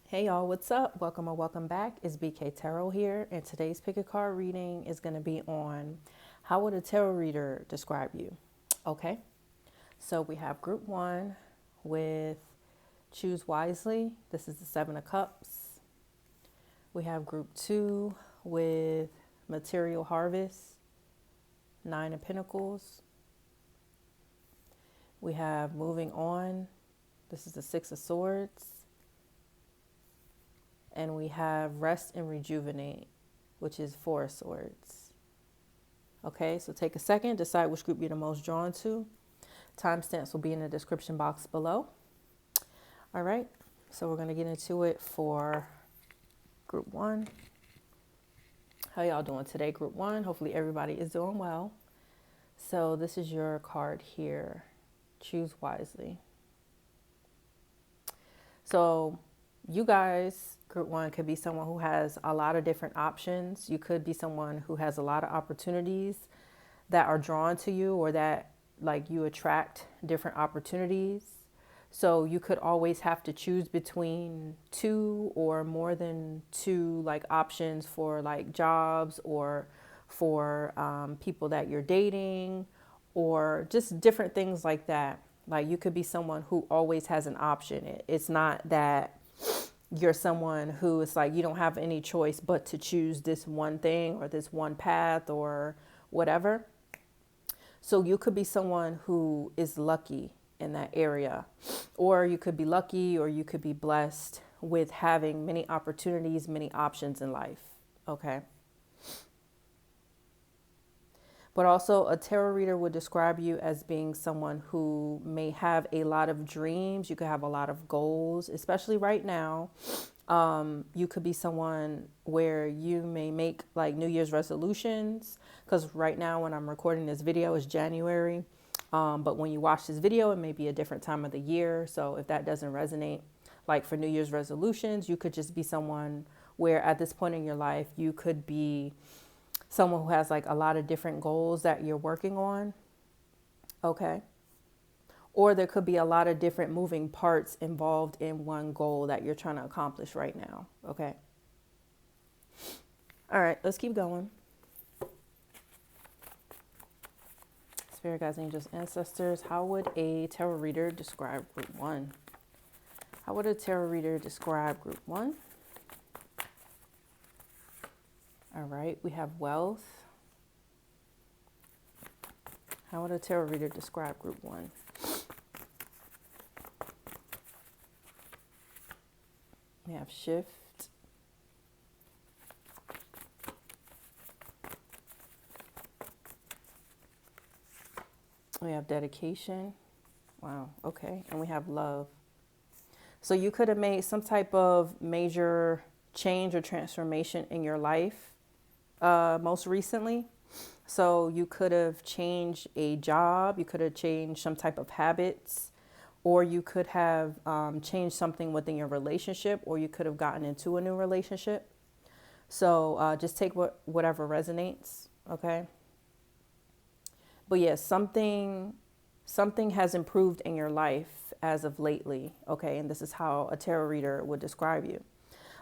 Hey y'all, what's up? Welcome or welcome back. It's BK Tarot here, and today's pick a card reading is going to be on how would a tarot reader describe you? Okay, so we have group one with choose wisely. This is the Seven of Cups. We have group two with material harvest, Nine of Pentacles. We have moving on. This is the Six of Swords. And we have rest and rejuvenate, which is Four of Swords. Okay, so take a second, decide which group you're the most drawn to. Timestamps will be in the description box below. All right, so we're going to get into it for group one. How y'all doing today, group one? Hopefully everybody is doing well. So this is your card here. Choose wisely. So you guys, group one, could be someone who has a lot of different options. You could be someone who has a lot of opportunities that are drawn to you, or that like you attract different opportunities. So you could always have to choose between two or more than two like options for like jobs, or for people that you're dating, or just different things like that. Like you could be someone who always has an option. It's not that you're someone who is like you don't have any choice but to choose this one thing or this one path or whatever. So you could be someone who is lucky in that area, or you could be lucky, or you could be blessed with having many opportunities, many options in life. Okay. But also a tarot reader would describe you as being someone who may have a lot of dreams. You could have a lot of goals, especially right now. You could be someone where you may make like New Year's resolutions, because right now when I'm recording this video is January. But when you watch this video, it may be a different time of the year. So if that doesn't resonate, like for New Year's resolutions, you could just be someone where at this point in your life, you could be someone who has like a lot of different goals that you're working on. Okay. Or there could be a lot of different moving parts involved in one goal that you're trying to accomplish right now. Okay. All right, let's keep going. Spirit guides, angels, ancestors. How would a tarot reader describe group one? How would a tarot reader describe group one? All right, we have wealth. How would a tarot reader describe group one? We have shift. We have dedication. Wow, okay. And we have love. So you could have made some type of major change or transformation in your life most recently. So you could have changed a job, you could have changed some type of habits, or you could have changed something within your relationship, or you could have gotten into a new relationship. So just take whatever resonates, okay? But yes, something has improved in your life as of lately, okay? And this is how a tarot reader would describe you.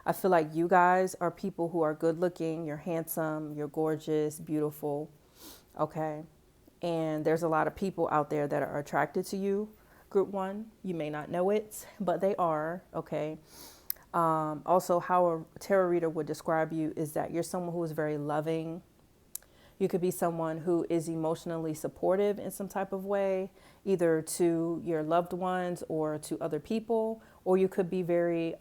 I feel like you guys are people who are good looking, you're handsome, you're gorgeous, beautiful, okay? And there's a lot of people out there that are attracted to you, group one. You may not know it, but they are, okay? Also, how a tarot reader would describe you is that you're someone who is very loving. You could be someone who is emotionally supportive in some type of way, either to your loved ones or to other people, or you could be very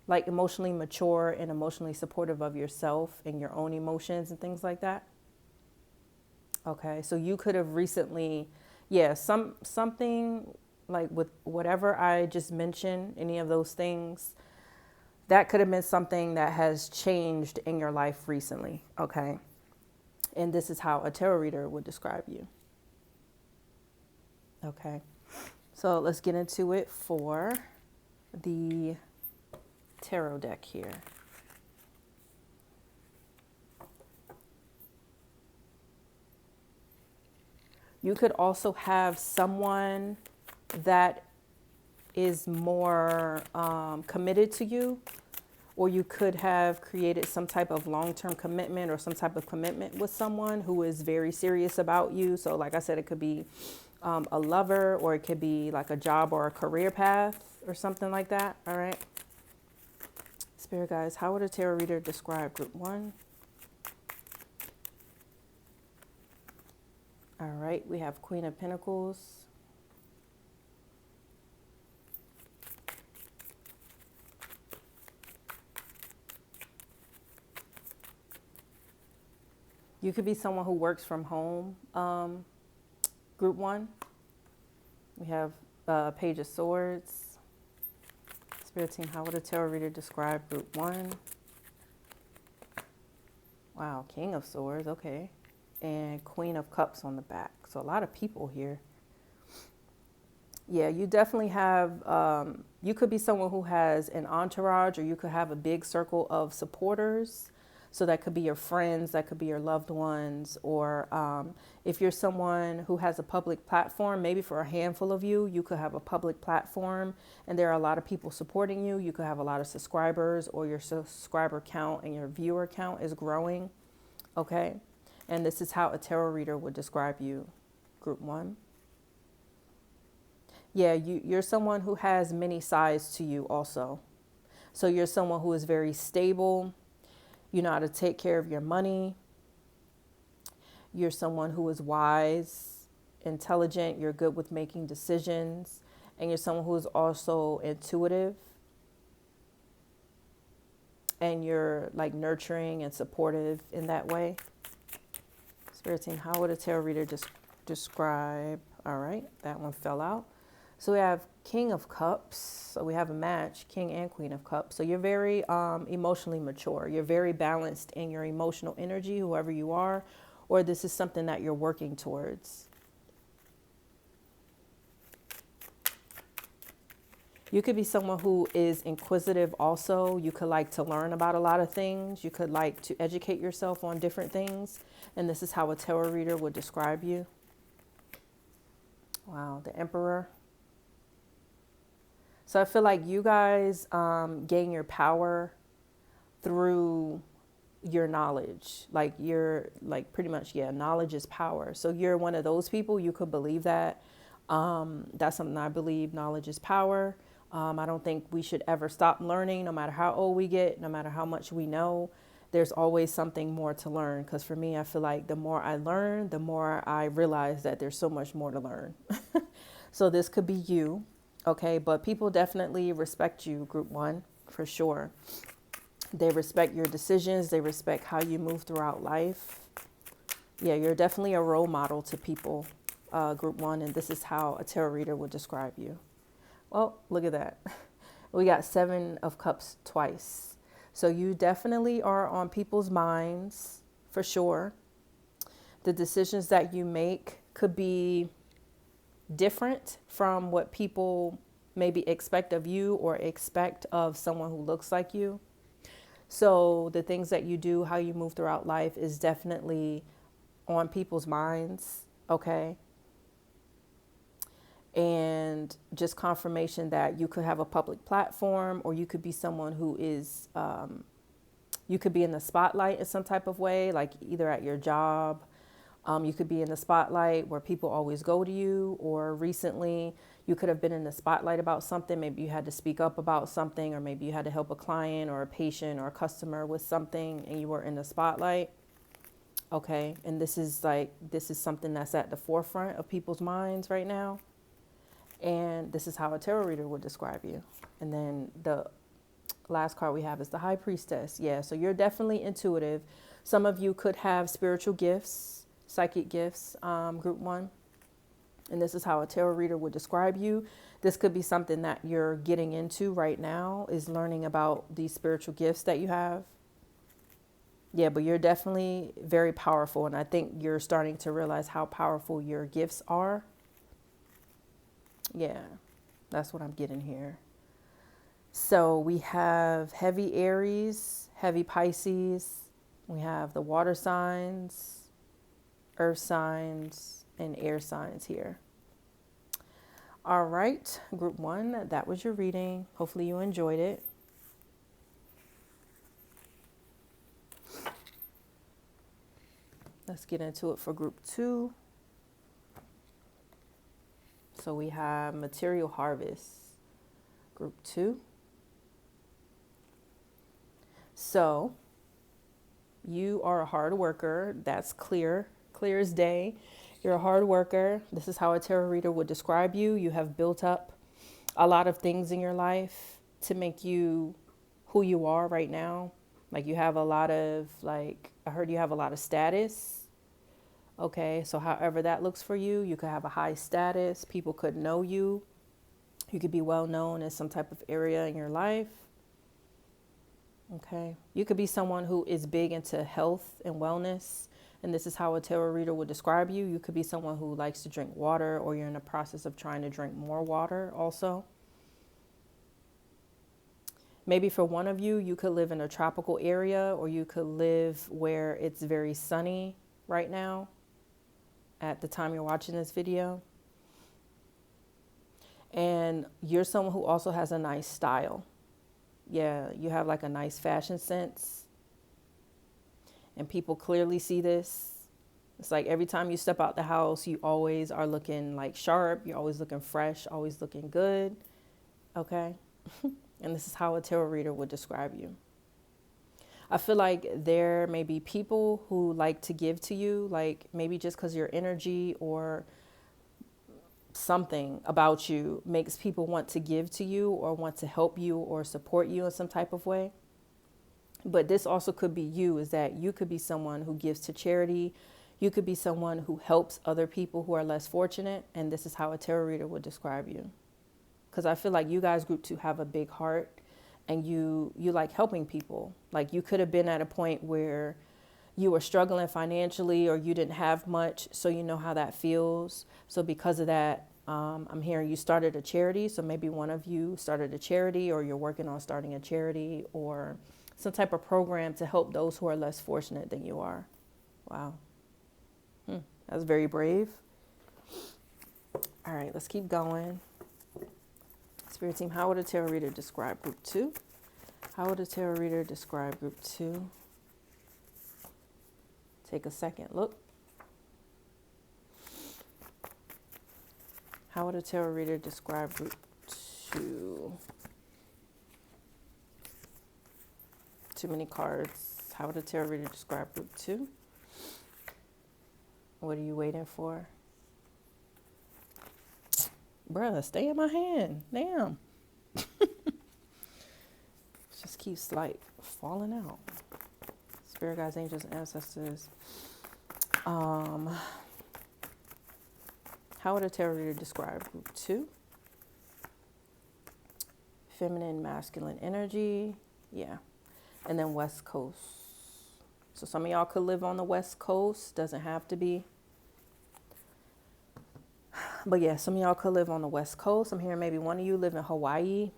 like emotionally mature and emotionally supportive of yourself and your own emotions and things like that. Okay, so you could have recently, something like with whatever I just mentioned, any of those things, that could have been something that has changed in your life recently. Okay. And this is how a tarot reader would describe you. Okay. So let's get into it for the tarot deck here. You could also have someone that is more committed to you, or you could have created some type of long-term commitment or some type of commitment with someone who is very serious about you. So like I said, it could be a lover, or it could be like a job or a career path or something like that. All right. Spirit guys, how would a tarot reader describe group 1? All right, we have Queen of Pentacles. You could be someone who works from home, group 1. We have Page of Swords. Spirit team, how would a tarot reader describe group 1? Wow, King of Swords, okay. And Queen of Cups on the back. So a lot of people here. Yeah, you definitely have, you could be someone who has an entourage, or you could have a big circle of supporters. So that could be your friends, that could be your loved ones, or if you're someone who has a public platform, maybe for a handful of you, you could have a public platform and there are a lot of people supporting you. You could have a lot of subscribers, or your subscriber count and your viewer count is growing. Okay. And this is how a tarot reader would describe you, group 1. Yeah, you're someone who has many sides to you also. So you're someone who is very stable. You know how to take care of your money. You're someone who is wise, intelligent. You're good with making decisions. And you're someone who is also intuitive. And you're like nurturing and supportive in that way. Spirit team, how would a tarot reader describe? All right, that one fell out. So we have King of Cups. So we have a match, King and Queen of Cups. So you're very emotionally mature. You're very balanced in your emotional energy, whoever you are, or this is something that you're working towards. You could be someone who is inquisitive also. You could like to learn about a lot of things. You could like to educate yourself on different things. And this is how a tarot reader would describe you. Wow, the Emperor. So I feel like you guys gain your power through your knowledge. Like you're like pretty much, yeah, knowledge is power. So you're one of those people, you could believe that. That's something I believe, knowledge is power. I don't think we should ever stop learning, no matter how old we get, no matter how much we know. There's always something more to learn. Because for me, I feel like the more I learn, the more I realize that there's so much more to learn. So this could be you. Okay, but people definitely respect you, group 1, for sure. They respect your decisions. They respect how you move throughout life. Yeah, you're definitely a role model to people, group 1, and this is how a tarot reader would describe you. Well, look at that. We got 7 of Cups twice. So you definitely are on people's minds, for sure. The decisions that you make could be different from what people maybe expect of you or expect of someone who looks like you. So the things that you do, how you move throughout life is definitely on people's minds, okay? And just confirmation that you could have a public platform, or you could be someone who is, you could be in the spotlight in some type of way, like either at your job. You could be in the spotlight where people always go to you, or recently you could have been in the spotlight about something. Maybe you had to speak up about something, or maybe you had to help a client or a patient or a customer with something and you were in the spotlight. Okay. And this is something that's at the forefront of people's minds right now. And this is how a tarot reader would describe you. And then the last card we have is the High Priestess. Yeah. So you're definitely intuitive. Some of you could have spiritual gifts, psychic gifts, group 1. And this is how a tarot reader would describe you. This could be something that you're getting into right now, is learning about these spiritual gifts that you have. Yeah, but you're definitely very powerful. And I think you're starting to realize how powerful your gifts are. Yeah, that's what I'm getting here. So we have heavy Aries, heavy Pisces. We have the water signs, earth signs, and air signs here. All right, group 1, that was your reading. Hopefully you enjoyed it. Let's get into it for group 2. So we have material harvest, group 2. So you are a hard worker. That's clear as day. You're a hard worker. This is how a tarot reader would describe you. You have built up a lot of things in your life to make you who you are right now. Like you have a lot of, like, I heard you have a lot of status. Okay, so however that looks for you, you could have a high status. People could know you. You could be well known in some type of area in your life. Okay, you could be someone who is big into health and wellness. And this is how a tarot reader would describe you. You could be someone who likes to drink water, or you're in the process of trying to drink more water also. Maybe for one of you, you could live in a tropical area, or you could live where it's very sunny right now at the time you're watching this video. And you're someone who also has a nice style. Yeah, you have like a nice fashion sense. And people clearly see this. It's like every time you step out the house, you always are looking like sharp. You're always looking fresh, always looking good. Okay. And this is how a tarot reader would describe you. I feel like there may be people who like to give to you, like maybe just because your energy or something about you makes people want to give to you or want to help you or support you in some type of way. But this also could be you, is that you could be someone who gives to charity. You could be someone who helps other people who are less fortunate. And this is how a tarot reader would describe you. Because I feel like you guys group 2 have a big heart and you like helping people. Like you could have been at a point where you were struggling financially or you didn't have much. So you know how that feels. So because of that, I'm hearing you started a charity. So maybe one of you started a charity, or you're working on starting a charity, or some type of program to help those who are less fortunate than you are. Wow. That's very brave. All right, let's keep going. Spirit team, how would a tarot reader describe group 2? How would a tarot reader describe group 2? Take a second look. How would a tarot reader describe group 2? Too many cards. How would a tarot reader describe group 2? What are you waiting for? Bruh, stay in my hand. Damn. Just keeps like falling out. Spirit guides, angels, and ancestors. How would a tarot reader describe group 2? Feminine, masculine energy. Yeah. And then West Coast. So some of y'all could live on the West Coast. Doesn't have to be. But yeah, some of y'all could live on the West Coast. I'm hearing maybe one of you live in Hawaii.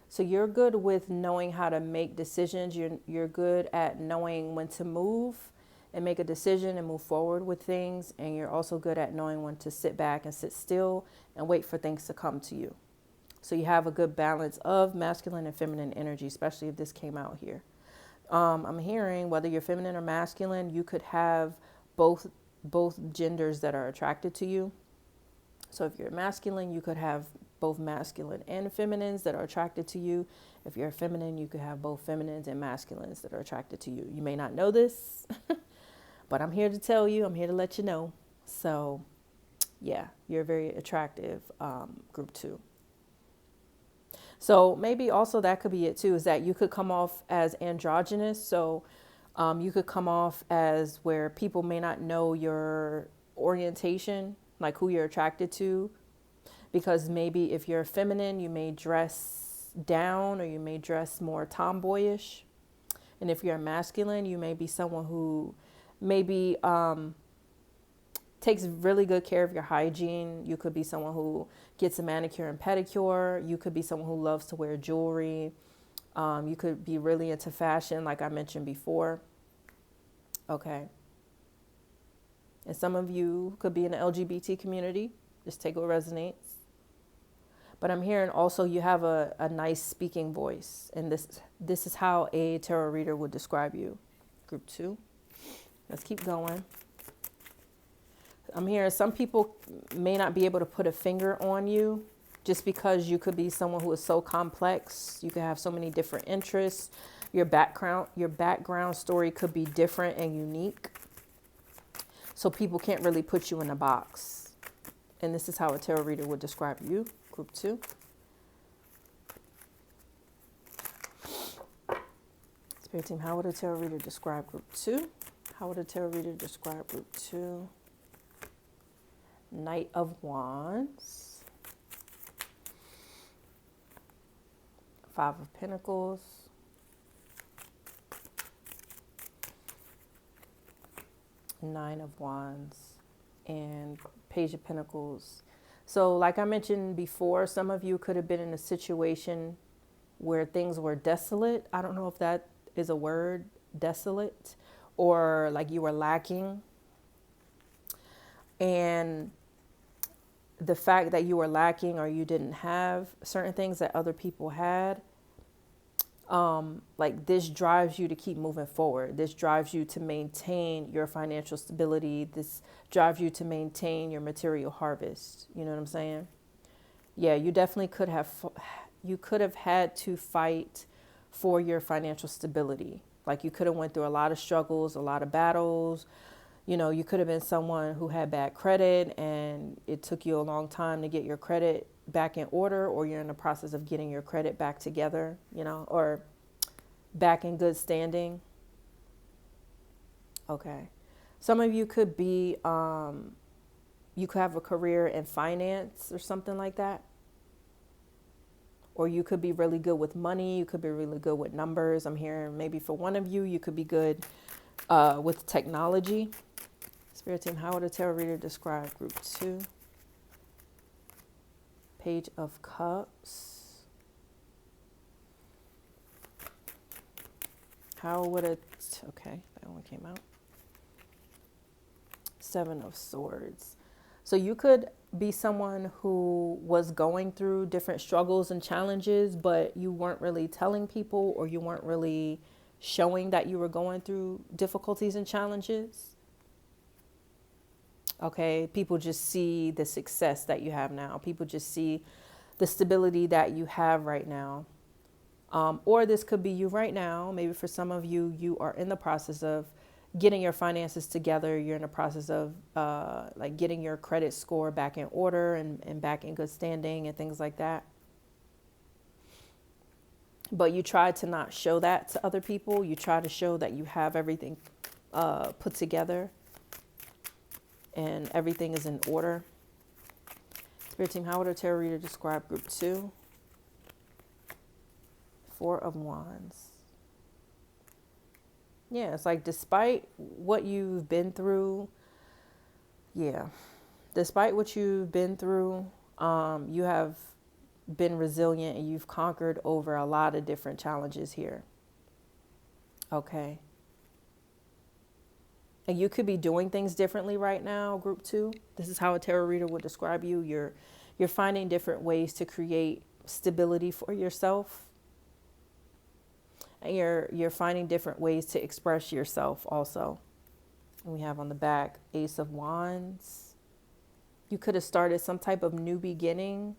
So you're good with knowing how to make decisions. You're good at knowing when to move and make a decision and move forward with things. And you're also good at knowing when to sit back and sit still and wait for things to come to you. So you have a good balance of masculine and feminine energy, especially if this came out here. I'm hearing whether you're feminine or masculine, you could have both genders that are attracted to you. So if you're masculine, you could have both masculine and feminines that are attracted to you. If you're feminine, you could have both feminines and masculines that are attracted to you. You may not know this, but I'm here to tell you, I'm here to let you know. So yeah, you're very attractive, group 2. So maybe also that could be it too, is that you could come off as androgynous. So you could come off as where people may not know your orientation, like who you're attracted to. Because maybe if you're feminine, you may dress down or you may dress more tomboyish. And if you're masculine, you may be someone who maybe takes really good care of your hygiene. You could be someone who gets a manicure and pedicure. You could be someone who loves to wear jewelry. You could be really into fashion, like I mentioned before. Okay. And some of you could be in the LGBT community. Just take what resonates. But I'm hearing also you have a nice speaking voice. And this is how a tarot reader would describe you. Group 2. Let's keep going. I'm hearing some people may not be able to put a finger on you just because you could be someone who is so complex. You could have so many different interests. Your background story could be different and unique. So people can't really put you in a box. And this is how a tarot reader would describe you. Group 2. Spirit team, how would a tarot reader describe group 2? How would a tarot reader describe group 2? Knight of Wands. Five of Pentacles. Nine of Wands. And Page of Pentacles. So like I mentioned before, some of you could have been in a situation where things were desolate. I don't know if that is a word, desolate, or like you were lacking. And the fact that you were lacking or you didn't have certain things that other people had, like this drives you to keep moving forward. This drives you to maintain your financial stability. This drives you to maintain your material harvest. You know what I'm saying? Yeah, you definitely could have had to fight for your financial stability. Like you could have went through a lot of struggles, a lot of battles. You know, you could have been someone who had bad credit and it took you a long time to get your credit back in order, or you're in the process of getting your credit back together, you know, or back in good standing. Okay. Some of you could be, you could have a career in finance or something like that. Or you could be really good with money. You could be really good with numbers. I'm hearing maybe for one of you, you could be good with technology. Spirit team, how would a tarot reader describe group 2? Page of Cups. How would okay, that one came out. Seven of Swords. So you could be someone who was going through different struggles and challenges, but you weren't really telling people, or you weren't really showing that you were going through difficulties and challenges. Okay, people just see the success that you have now. People just see the stability that you have right now. Or this could be you right now. Maybe for some of you, you are in the process of getting your finances together. You're in the process of like getting your credit score back in order and back in good standing and things like that. But you try to not show that to other people. You try to show that you have everything put together and everything is in order. Spirit team, how would a tarot reader describe group 2? Four of Wands. Yeah, it's like despite what you've been through, despite what you've been through, you have been resilient and you've conquered over a lot of different challenges here. Okay. And you could be doing things differently right now, group 2. This is how a tarot reader would describe you. You're finding different ways to create stability for yourself. And you're finding different ways to express yourself also. And we have on the back, Ace of Wands. You could have started some type of new beginning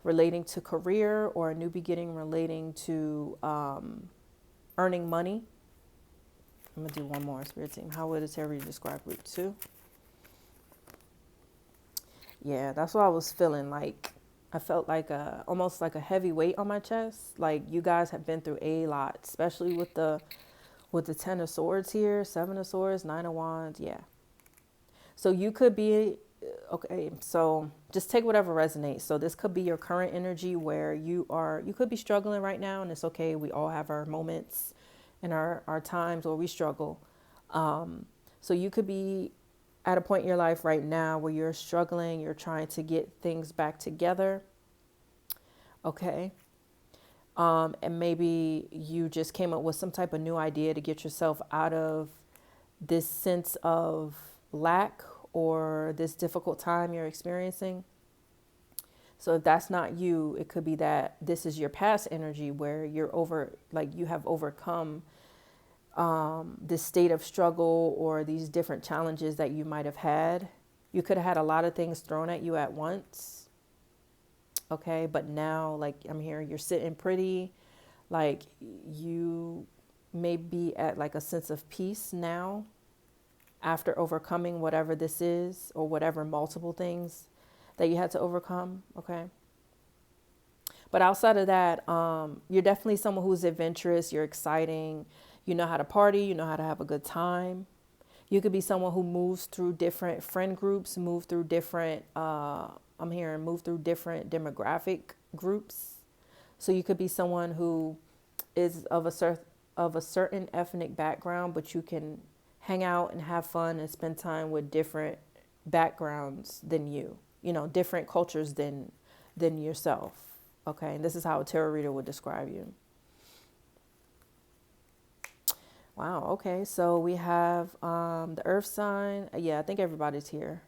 relating to career, or a new beginning relating to earning money. I'm going to do one more, Spirit team. How would a tarot reader describe group 2? Yeah, that's what I was feeling like. I felt like almost like a heavy weight on my chest. Like you guys have been through a lot, especially with the 10 of Swords here, 7 of Swords, 9 of Wands. Yeah. So you could be, okay, so just take whatever resonates. So this could be your current energy where you could be struggling right now, and it's okay. We all have our moments and our times where we struggle. So you could be at a point in your life right now where you're struggling, you're trying to get things back together. Okay. And maybe you just came up with some type of new idea to get yourself out of this sense of lack or this difficult time you're experiencing. So if that's not you, it could be that this is your past energy where you have overcome this state of struggle or these different challenges that you might have had. You could have had a lot of things thrown at you at once. Okay, but now, like, I'm here, you're sitting pretty, like you may be at like a sense of peace now after overcoming whatever this is or whatever multiple things that you had to overcome. Okay. But outside of that, you're definitely someone who's adventurous. You're exciting. You know how to party. You know how to have a good time. You could be someone who moves through different friend groups, move through different demographic groups. So you could be someone who is of a certain ethnic background, but you can hang out and have fun and spend time with different backgrounds than you, different cultures than yourself. Okay, and this is how a tarot reader would describe you. Wow, okay, so we have the earth sign. Yeah, I think everybody's here.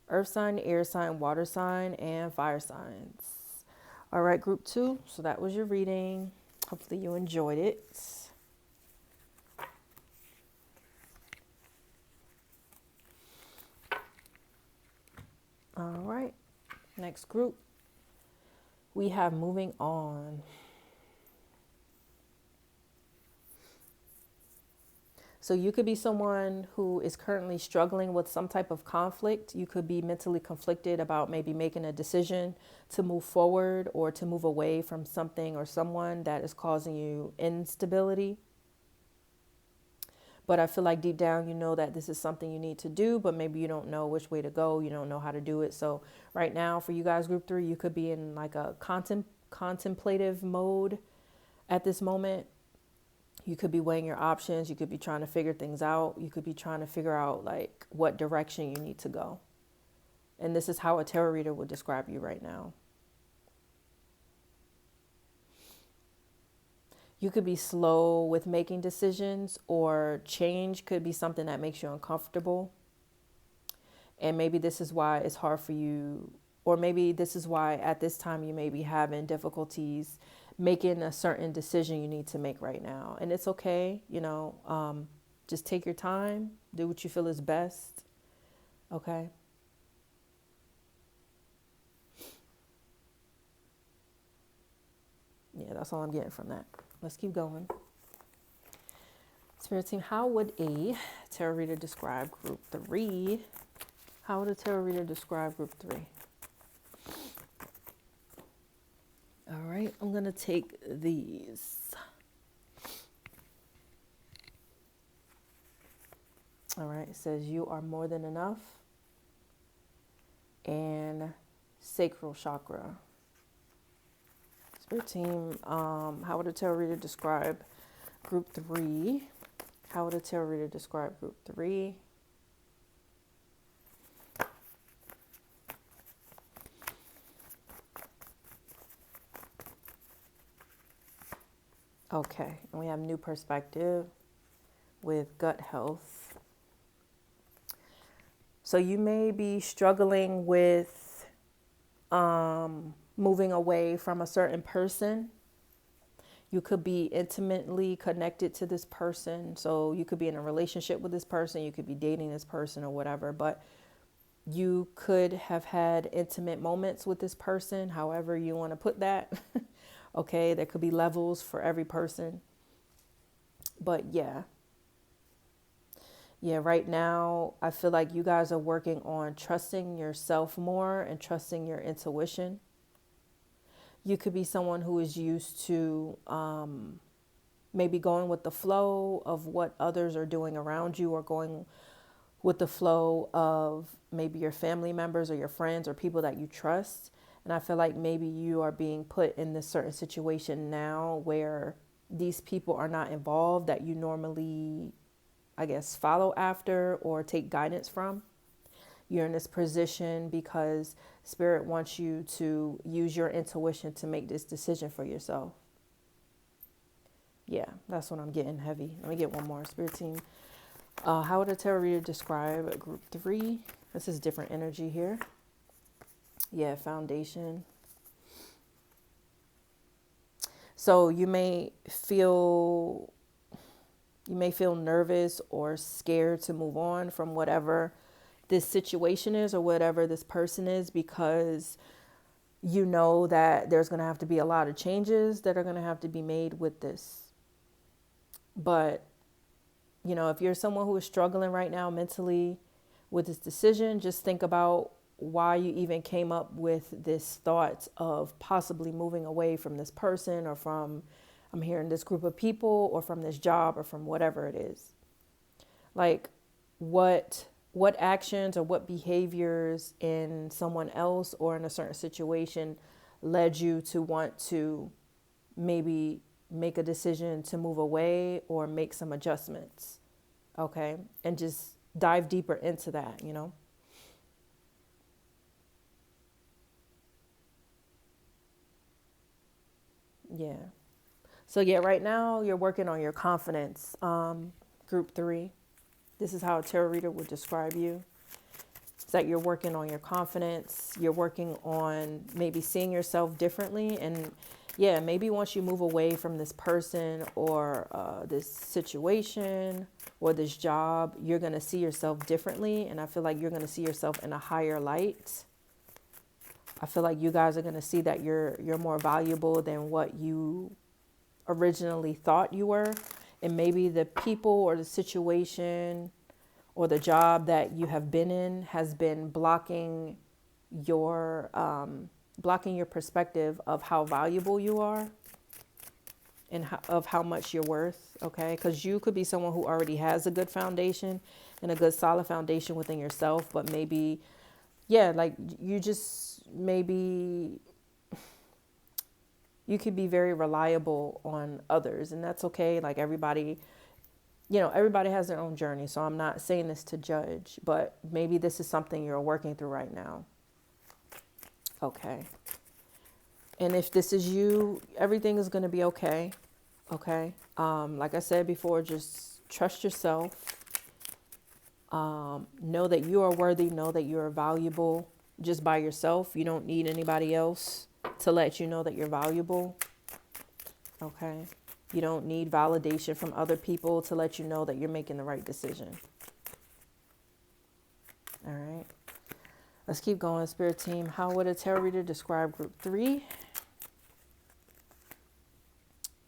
Earth sign, air sign, water sign, and fire signs. All right, group 2. So that was your reading. Hopefully you enjoyed it. All right, next group. We have moving on. So you could be someone who is currently struggling with some type of conflict. You could be mentally conflicted about maybe making a decision to move forward or to move away from something or someone that is causing you instability. But I feel like deep down, you know that this is something you need to do, but maybe you don't know which way to go. You don't know how to do it. So right now for you guys, group 3, you could be in like a contemplative mode at this moment. You could be weighing your options. You could be trying to figure things out. You could be trying to figure out like what direction you need to go. And this is how a tarot reader would describe you right now. You could be slow with making decisions, or change could be something that makes you uncomfortable. And maybe this is why it's hard for you, or maybe this is why at this time you may be having difficulties making a certain decision you need to make right now. And it's okay, just take your time, do what you feel is best. Okay. Yeah, that's all I'm getting from that. Let's keep going. Spirit team, how would a tarot reader describe group 3? How would a tarot reader describe group 3? All right, I'm going to take these. All right, it says you are more than enough and sacral chakra. Spirit team, how would a tarot reader describe group 3? How would a tarot reader describe group 3? Okay, and we have new perspective with gut health. So you may be struggling with moving away from a certain person. You could be intimately connected to this person. So you could be in a relationship with this person. You could be dating this person or whatever. But you could have had intimate moments with this person, however you want to put that. Okay, there could be levels for every person. But yeah, right now, I feel like you guys are working on trusting yourself more and trusting your intuition. You could be someone who is used to maybe going with the flow of what others are doing around you, or going with the flow of maybe your family members or your friends or people that you trust. And I feel like maybe you are being put in this certain situation now where these people are not involved that you normally, I guess, follow after or take guidance from. You're in this position because Spirit wants you to use your intuition to make this decision for yourself. Yeah, that's what I'm getting heavy. Let me get one more, Spirit team. How would a tarot reader describe group 3? This is different energy here. Yeah, foundation. So you may feel nervous or scared to move on from whatever this situation is or whatever this person is, because you know that there's going to have to be a lot of changes that are going to have to be made with this. But, you know, if you're someone who is struggling right now mentally with this decision, just think about why you even came up with this thought of possibly moving away from this person, or from, I'm hearing, this group of people, or from this job, or from whatever it is. Like, what actions or what behaviors in someone else or in a certain situation led you to want to maybe make a decision to move away or make some adjustments. Okay. And just dive deeper into that, you know? Yeah. So yeah, right now you're working on your confidence. Group 3. This is how a tarot reader would describe you. It's that you're working on your confidence. You're working on maybe seeing yourself differently. And yeah, maybe once you move away from this person or this situation or this job, you're going to see yourself differently. And I feel like you're going to see yourself in a higher light. I feel like you guys are going to see that you're more valuable than what you originally thought you were. And maybe the people or the situation or the job that you have been in has been blocking your perspective of how valuable you are and of how much you're worth. Okay, because you could be someone who already has a good foundation and a good solid foundation within yourself, but maybe, yeah, like you just maybe you could be very reliable on others, and that's okay. Like everybody, you know, everybody has their own journey. So I'm not saying this to judge, but maybe this is something you're working through right now. Okay. And if this is you, everything is going to be okay. Okay. Like I said before, just trust yourself. Know that you are worthy. Know that you are valuable just by yourself. You don't need anybody else to let you know that you're valuable. Okay. You don't need validation from other people to let you know that you're making the right decision. All right. Let's keep going, Spirit Team. How would a tarot reader describe group 3?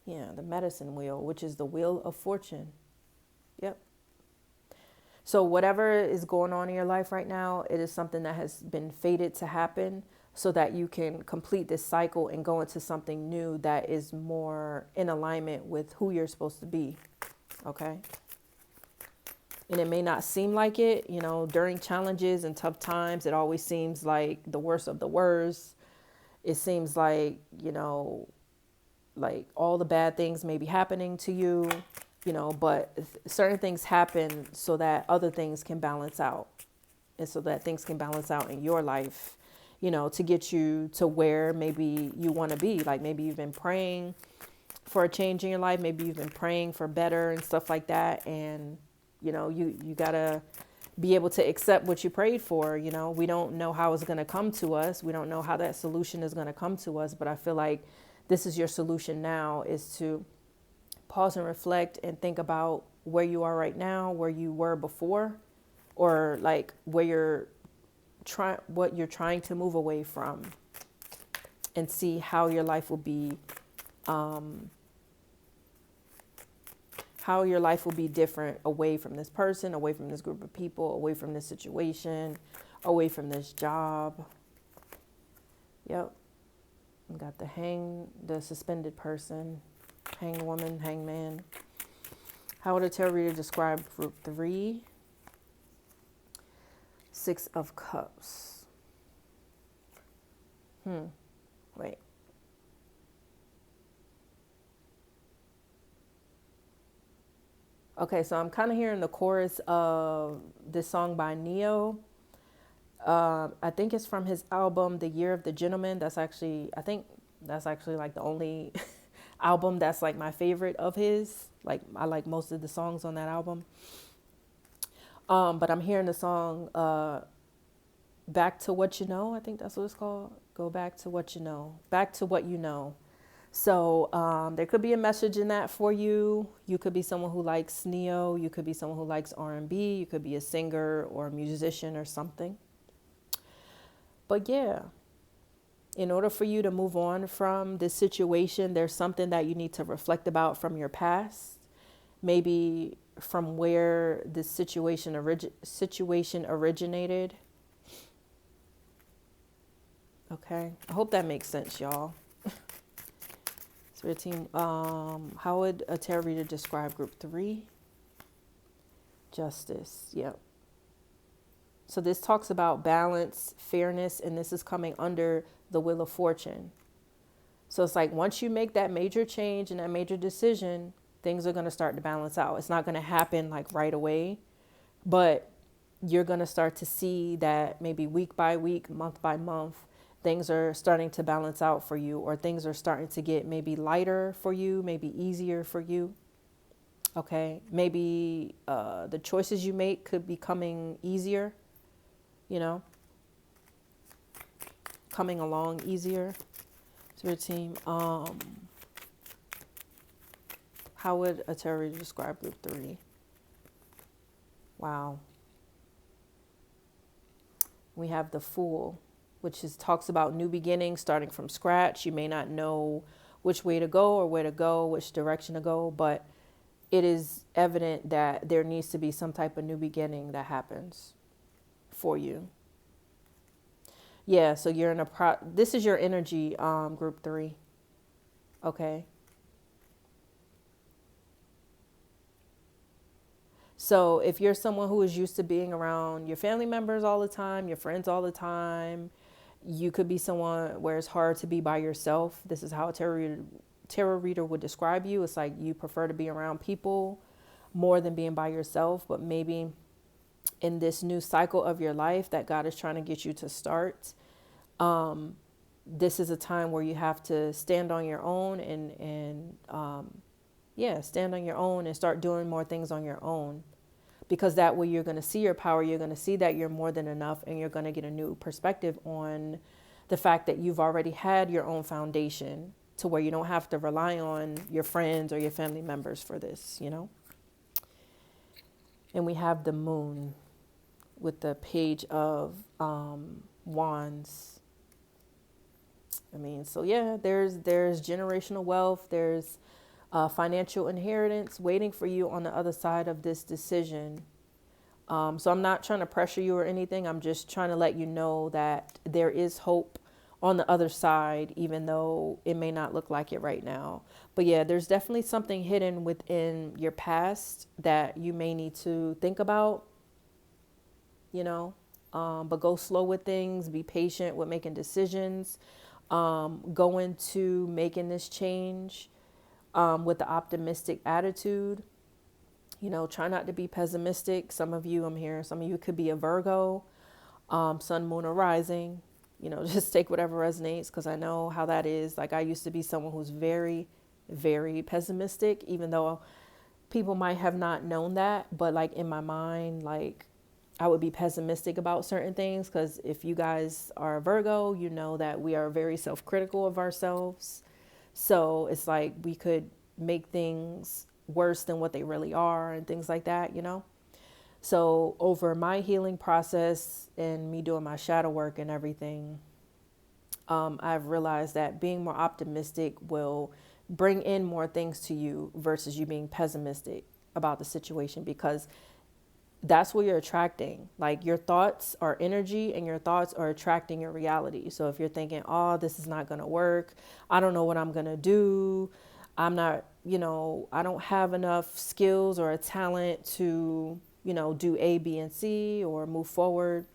Yeah, the medicine wheel, which is the wheel of fortune. Yep. So whatever is going on in your life right now, it is something that has been fated to happen so that you can complete this cycle and go into something new that is more in alignment with who you're supposed to be. Okay. And it may not seem like it, you know, during challenges and tough times, it always seems like the worst of the worst. It seems like, you know, like all the bad things may be happening to you, you know, but certain things happen so that other things can balance out, and so that things can balance out in your life, you know, to get you to where maybe you want to be. Like maybe you've been praying for a change in your life. Maybe you've been praying for better and stuff like that. And, you know, you got to be able to accept what you prayed for. You know, we don't know how it's going to come to us. We don't know how that solution is going to come to us. But I feel like this is your solution now, is to pause and reflect and think about where you are right now, where you were before, or like where what you're trying to move away from, and see how your life will be, different away from this person, away from this group of people, away from this situation, away from this job. Yep. We got the suspended person, hanged woman, hanged man. How would a tarot reader describe group 3? 6 of Cups. Wait. Okay, so I'm kind of hearing the chorus of this song by Neo. I think it's from his album, The Year of the Gentleman. I think that's actually like the only album that's like my favorite of his. Like I like most of the songs on that album. But I'm hearing the song Back to What You Know. I think that's what it's called. Go back to what you know. Back to what you know. So there could be a message in that for you. You could be someone who likes neo. You could be someone who likes R&B. You could be a singer or a musician or something. But yeah, in order for you to move on from this situation, there's something that you need to reflect about from your past. Maybe from where this situation originated. Okay, I hope that makes sense, y'all. So your team, how would a tarot reader describe group 3? Justice, yep. So this talks about balance, fairness, and this is coming under the Wheel of Fortune. So it's like once you make that major change and that major decision, things are going to start to balance out. It's not going to happen like right away, but you're going to start to see that maybe week by week, month by month, things are starting to balance out for you, or things are starting to get maybe lighter for you, maybe easier for you. Okay, maybe the choices you make could be coming easier, you know, coming along easier. So your team, how would a tarot reader describe group 3? Wow. We have the Fool, which talks about new beginnings, starting from scratch. You may not know which way to go or where to go, which direction to go, but it is evident that there needs to be some type of new beginning that happens for you. Yeah, so you're in this is your energy, group 3. Okay. So if you're someone who is used to being around your family members all the time, your friends all the time, you could be someone where it's hard to be by yourself. This is how a tarot reader would describe you. It's like you prefer to be around people more than being by yourself, but maybe in this new cycle of your life that God is trying to get you to start, this is a time where you have to stand on your own and stand on your own and start doing more things on your own. Because that way you're going to see your power, you're going to see that you're more than enough, and you're going to get a new perspective on the fact that you've already had your own foundation to where you don't have to rely on your friends or your family members for this, you know? And we have the Moon with the Page of Wands. I mean, so yeah, there's generational wealth, there's financial inheritance waiting for you on the other side of this decision. So I'm not trying to pressure you or anything. I'm just trying to let you know that there is hope on the other side, even though it may not look like it right now. But yeah, there's definitely something hidden within your past that you may need to think about, you know, but go slow with things, be patient with making decisions, go into making this change with the optimistic attitude. You know, try not to be pessimistic. Some of you, I'm hearing, some of you could be a Virgo, sun, moon, or rising. You know, just take whatever resonates, because I know how that is. Like, I used to be someone who's very, very pessimistic, even though people might have not known that. But like in my mind, like I would be pessimistic about certain things, because if you guys are a Virgo, you know that we are very self-critical of ourselves. So it's like we could make things worse than what they really are and things like that, you know? So over my healing process and me doing my shadow work and everything, I've realized that being more optimistic will bring in more things to you versus you being pessimistic about the situation, because that's what you're attracting. Like, your thoughts are energy, and your thoughts are attracting your reality. So if you're thinking, oh, this is not going to work, I don't know what I'm going to do, I'm not, you know, I don't have enough skills or a talent to, you know, do A, B, and C or move forward,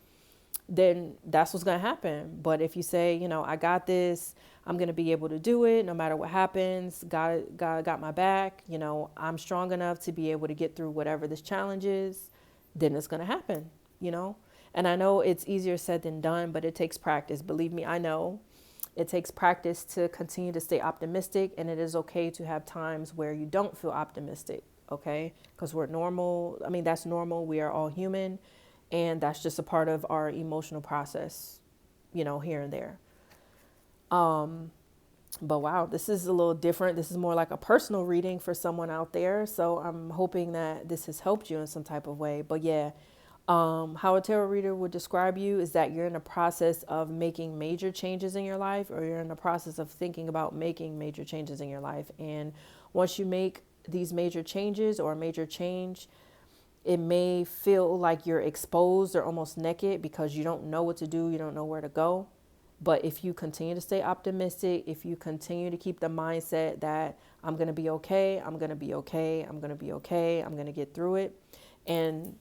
then that's what's going to happen. But if you say, you know, I got this, I'm going to be able to do it no matter what happens, God got my back, you know, I'm strong enough to be able to get through whatever this challenge is, then it's going to happen, you know? And I know it's easier said than done, but it takes practice. Believe me, I know it takes practice to continue to stay optimistic, and it is okay to have times where you don't feel optimistic. okay? Because we're normal. I mean, that's normal. We are all human, and that's just a part of our emotional process, you know, here and there. But wow, this is a little different. This is more like a personal reading for someone out there. So I'm hoping that this has helped you in some type of way. But yeah, how a tarot reader would describe you is that you're in the process of making major changes in your life, or you're in the process of thinking about making major changes in your life. And once you make these major changes or a major change, it may feel like you're exposed or almost naked because you don't know what to do. You don't know where to go. But if you continue to stay optimistic, if you continue to keep the mindset that I'm going to be okay, I'm going to be okay, I'm going to be okay, I'm going to get through it, and,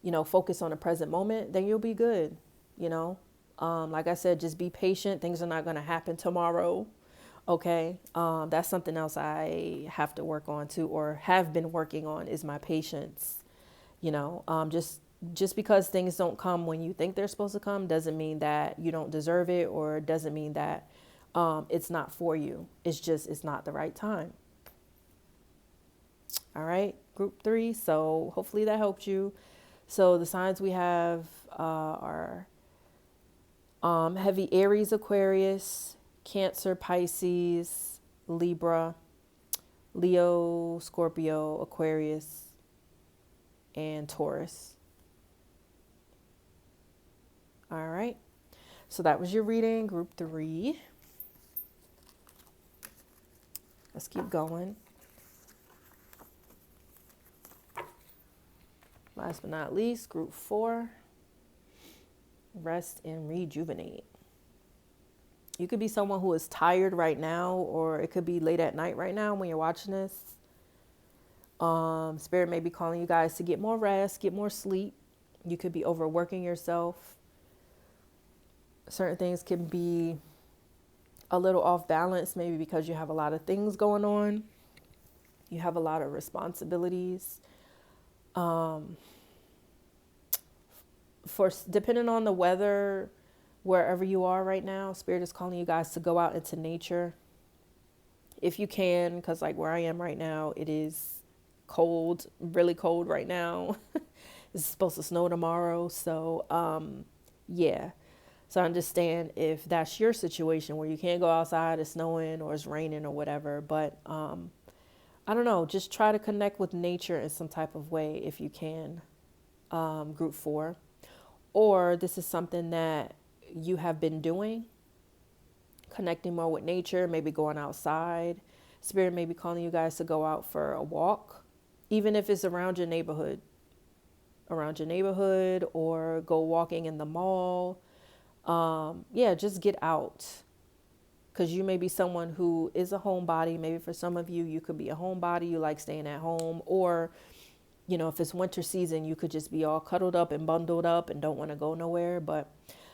you know, focus on the present moment, then you'll be good, you know. Like I said, just be patient. Things are not going to happen tomorrow, okay? That's something else I have to work on too, or have been working on, is my patience, you know. Just because things don't come when you think they're supposed to come doesn't mean that you don't deserve it, or doesn't mean that it's not for you. It's just, it's not the right time. All right, group 3. So hopefully that helped you. So the signs we have are heavy Aries, Aquarius, Cancer, Pisces, Libra, Leo, Scorpio, Aquarius, and Taurus. All right. So that was your reading, group 3. Let's keep going. Last but not least, group 4. Rest and rejuvenate. You could be someone who is tired right now, or it could be late at night right now when you're watching this. Spirit may be calling you guys to get more rest, get more sleep. You could be overworking yourself. Certain things can be a little off balance, maybe because you have a lot of things going on. You have a lot of responsibilities. Depending on the weather, wherever you are right now, Spirit is calling you guys to go out into nature if you can, because like where I am right now, it is cold, really cold right now. It's supposed to snow tomorrow. So yeah. So I understand if that's your situation where you can't go outside, it's snowing or it's raining or whatever. But I don't know, just try to connect with nature in some type of way if you can, group 4. Or this is something that you have been doing, connecting more with nature, maybe going outside. Spirit may be calling you guys to go out for a walk, even if it's around your neighborhood, or go walking in the mall. Yeah, just get out, because you may be someone who is a homebody. Maybe for some of you, you could be a homebody. You like staying at home, or, you know, if it's winter season, you could just be all cuddled up and bundled up and don't want to go nowhere. But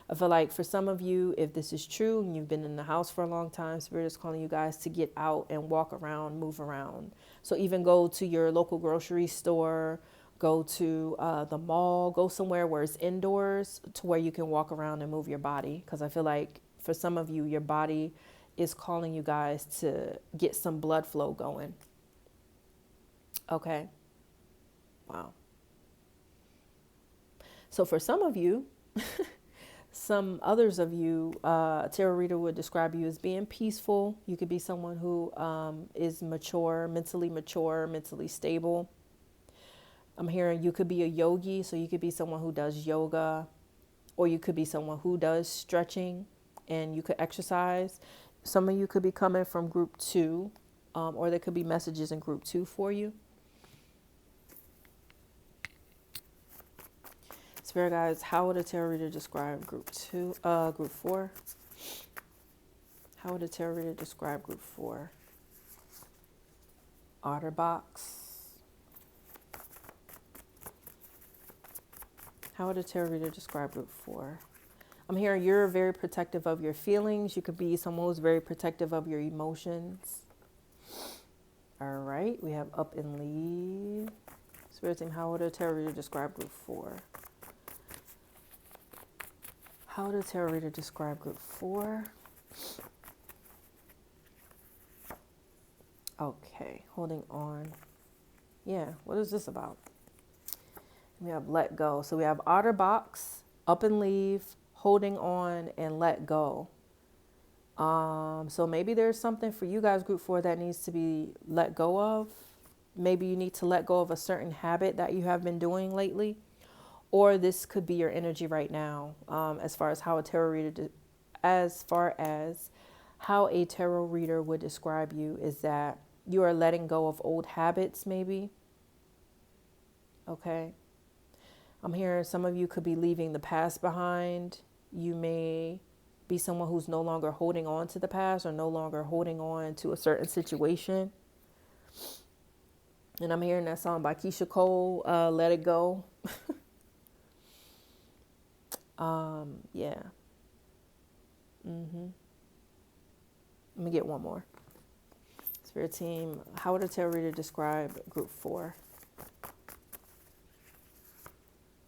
I feel like for some of you, if this is true and you've been in the house for a long time, Spirit is calling you guys to get out and walk around, move around. So even go to your local grocery store, go to the mall, go somewhere where it's indoors to where you can walk around and move your body. Because I feel like for some of you, your body is calling you guys to get some blood flow going. Okay. Wow. So for some of you, some others of you, a tarot reader would describe you as being peaceful. You could be someone who is mature, mentally stable. I'm hearing you could be a yogi, so you could be someone who does yoga, or you could be someone who does stretching, and you could exercise. Some of you could be coming from group 2, or there could be messages in group 2 for you. Spirit guides, how would a tarot reader describe group 4? How would a tarot reader describe group 4? Otterbox. How would a tarot reader describe group 4? I'm hearing you're very protective of your feelings. You could be someone who's very protective of your emotions. All right, we have up and leave. Spirit team, how would a tarot reader describe group 4? How would a tarot reader describe group 4? Okay, holding on. Yeah, what is this about? We have let go. So we have OtterBox, up and leave, holding on, and let go. So maybe there's something for you guys, group 4, that needs to be let go of. Maybe you need to let go of a certain habit that you have been doing lately. Or this could be your energy right now, as far as how a tarot reader, would describe you, is that you are letting go of old habits, maybe. Okay. I'm hearing some of you could be leaving the past behind. You may be someone who's no longer holding on to the past or no longer holding on to a certain situation. And I'm hearing that song by Keisha Cole, Let It Go. Yeah. Let me get one more. Spirit team, how would a tarot reader describe group 4?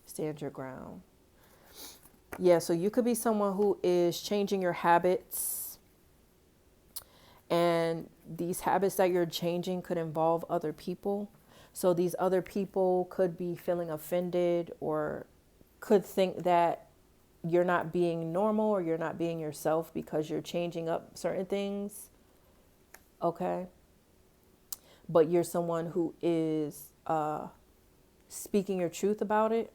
Stand your ground. Yeah, so you could be someone who is changing your habits. And these habits that you're changing could involve other people. So these other people could be feeling offended or could think that you're not being normal or you're not being yourself because you're changing up certain things. Okay. But you're someone who is speaking your truth about it,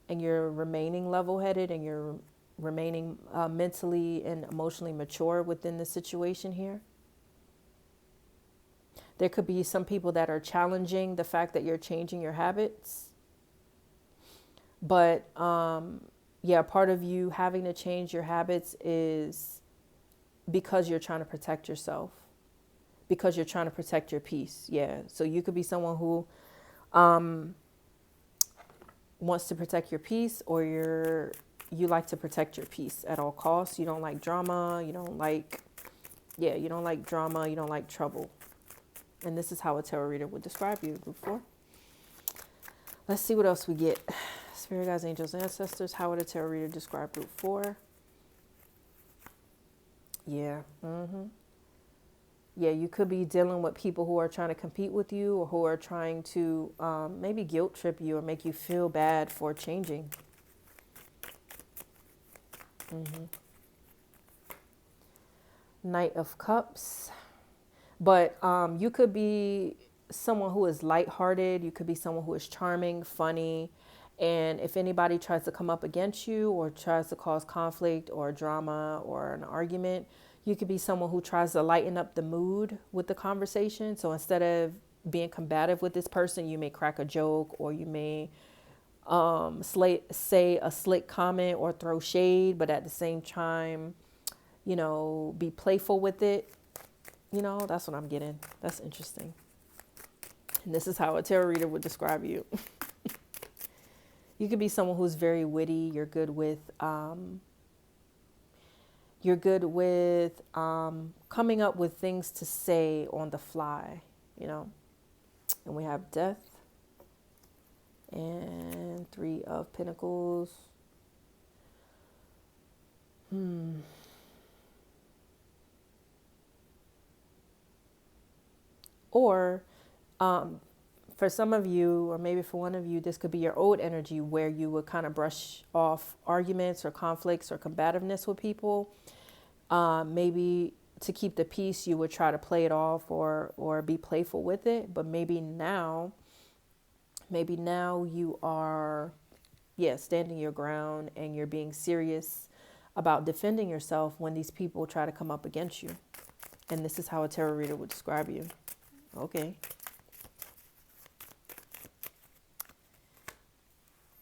and you're remaining level-headed, and you're remaining mentally and emotionally mature within the situation here. There could be some people that are challenging the fact that you're changing your habits. But yeah, part of you having to change your habits is because you're trying to protect yourself, because you're trying to protect your peace. Yeah. So you could be someone who wants to protect your peace, or you like to protect your peace at all costs. You don't like drama. You don't like drama. You don't like trouble. And this is how a tarot reader would describe you, group 4. Let's see what else we get. Spirit guides, angels, ancestors. How would a tarot reader describe group 4? Yeah. Yeah, you could be dealing with people who are trying to compete with you, or who are trying to maybe guilt trip you or make you feel bad for changing. Knight of Cups. But you could be someone who is lighthearted. You could be someone who is charming, funny. And if anybody tries to come up against you or tries to cause conflict or drama or an argument, you could be someone who tries to lighten up the mood with the conversation. So instead of being combative with this person, you may crack a joke, or you may say a slick comment or throw shade, but at the same time, be playful with it. That's what I'm getting. That's interesting. And this is how a tarot reader would describe you. You could be someone who's very witty. You're good with coming up with things to say on the fly, And we have Death and 3 of Pentacles. Or for some of you, or maybe for one of you, this could be your old energy where you would kind of brush off arguments or conflicts or combativeness with people. Maybe to keep the peace, you would try to play it off or be playful with it. But maybe now you are, standing your ground, and you're being serious about defending yourself when these people try to come up against you. And this is how a tarot reader would describe you. Okay.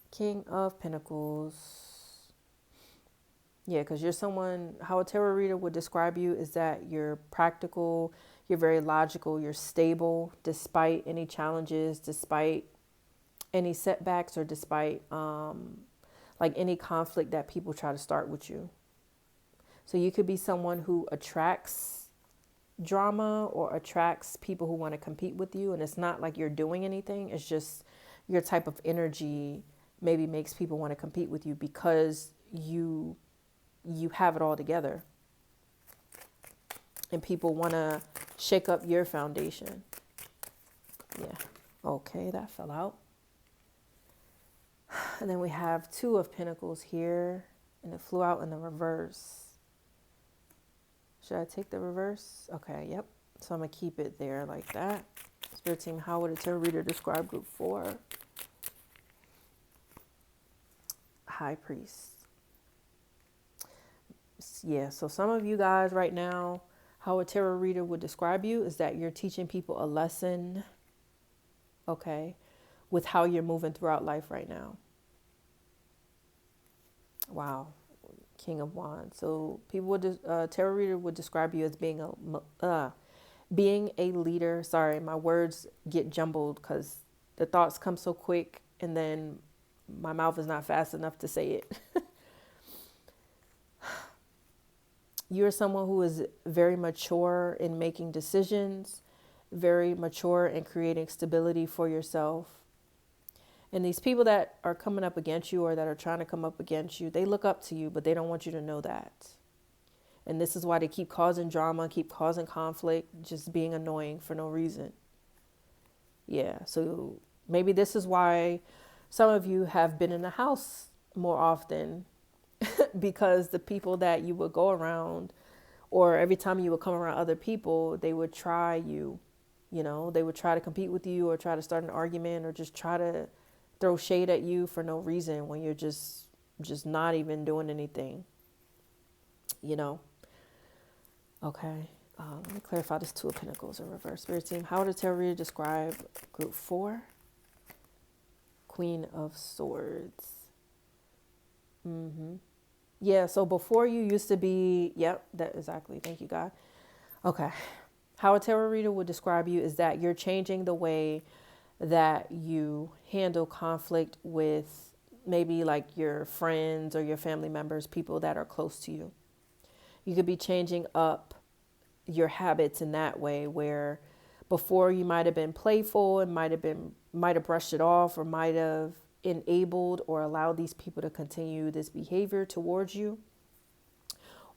King of Pentacles. Yeah, because you're someone, how a tarot reader would describe you is that you're practical, you're very logical, you're stable despite any challenges, despite any setbacks, or despite any conflict that people try to start with you. So you could be someone who attracts drama or attracts people who want to compete with you. And it's not like you're doing anything. It's just your type of energy maybe makes people want to compete with you because you have it all together. And people want to shake up your foundation. Yeah. Okay, that fell out. And then we have Two of Pentacles here, and it flew out in the reverse. Should I take the reverse? Okay, yep. So I'm going to keep it there like that. Spirit team, how would a tarot reader describe group 4? High Priest. Yeah, so some of you guys right now, how a tarot reader would describe you is that you're teaching people a lesson, okay, with how you're moving throughout life right now. Wow. King of Wands. So people would, tarot reader would describe you as being a leader. Sorry, my words get jumbled because the thoughts come so quick and then my mouth is not fast enough to say it. You're someone who is very mature in making decisions, very mature in creating stability for yourself. And these people that are coming up against you or that are trying to come up against you, they look up to you, but they don't want you to know that. And this is why they keep causing drama, keep causing conflict, just being annoying for no reason. Yeah, so maybe this is why some of you have been in the house more often because the people that you would go around, or every time you would come around other people, they would try you, they would try to compete with you or try to start an argument or just try to throw shade at you for no reason when you're just not even doing anything, Okay. Let me clarify this Two of Pentacles in reverse. Spirit team, how would a tarot reader describe group 4? Queen of Swords. Yeah, so before you used to be, yep, that exactly. Thank you, God. Okay. How a tarot reader would describe you is that you're changing the way that you handle conflict with maybe like your friends or your family members, people that are close to you. You could be changing up your habits in that way where before you might have been playful and might have brushed it off or might have enabled or allowed these people to continue this behavior towards you.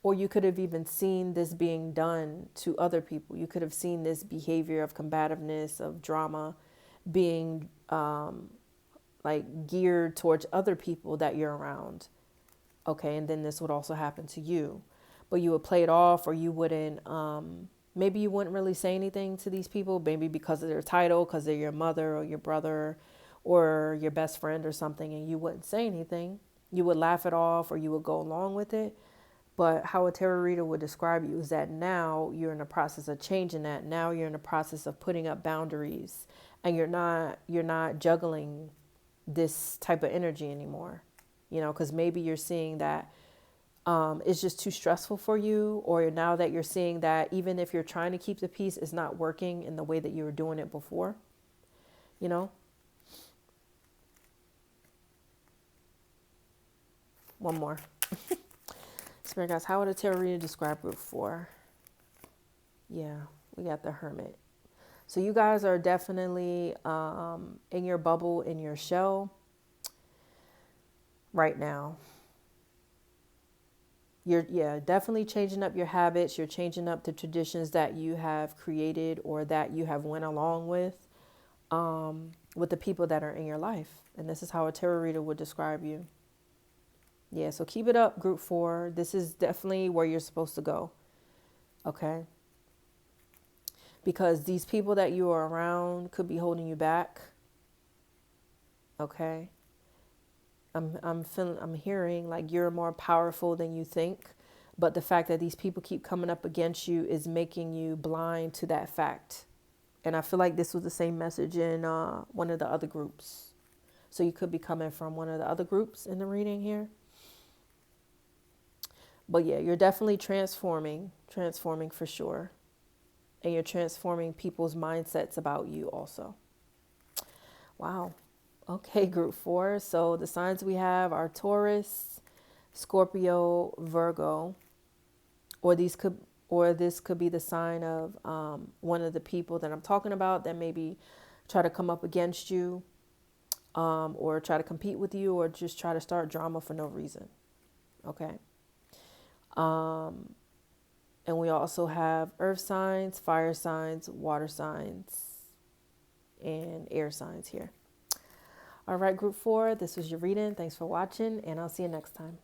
Or you could have even seen this being done to other people. You could have seen this behavior of combativeness, of drama being like geared towards other people that you're around. Okay, and then this would also happen to you. But you would play it off, or you wouldn't, maybe you wouldn't really say anything to these people, maybe because of their title, because they're your mother or your brother or your best friend or something, and you wouldn't say anything. You would laugh it off or you would go along with it. But how a tarot reader would describe you is that now you're in the process of changing that. Now you're in the process of putting up boundaries, and you're not juggling this type of energy anymore, because maybe you're seeing that it's just too stressful for you, or now that you're seeing that even if you're trying to keep the peace, it's not working in the way that you were doing it before, One more. Spirit guys, how would a tarot reader describe group 4? Yeah, we got the Hermit. So you guys are definitely in your bubble, in your shell right now. You're definitely changing up your habits. You're changing up the traditions that you have created or that you have went along with the people that are in your life. And this is how a tarot reader would describe you. Yeah, so keep it up, group 4. This is definitely where you're supposed to go. Okay? Because these people that you are around could be holding you back. Okay? I'm hearing like you're more powerful than you think, but the fact that these people keep coming up against you is making you blind to that fact. And I feel like this was the same message in one of the other groups. So you could be coming from one of the other groups in the reading here. But yeah, you're definitely transforming for sure. And you're transforming people's mindsets about you also. Wow. Okay, group 4. So the signs we have are Taurus, Scorpio, Virgo, or this could be the sign of one of the people that I'm talking about that maybe try to come up against you, or try to compete with you, or just try to start drama for no reason. Okay. And we also have earth signs, fire signs, water signs, and air signs here. All right, group 4, this was your reading. Thanks for watching, and I'll see you next time.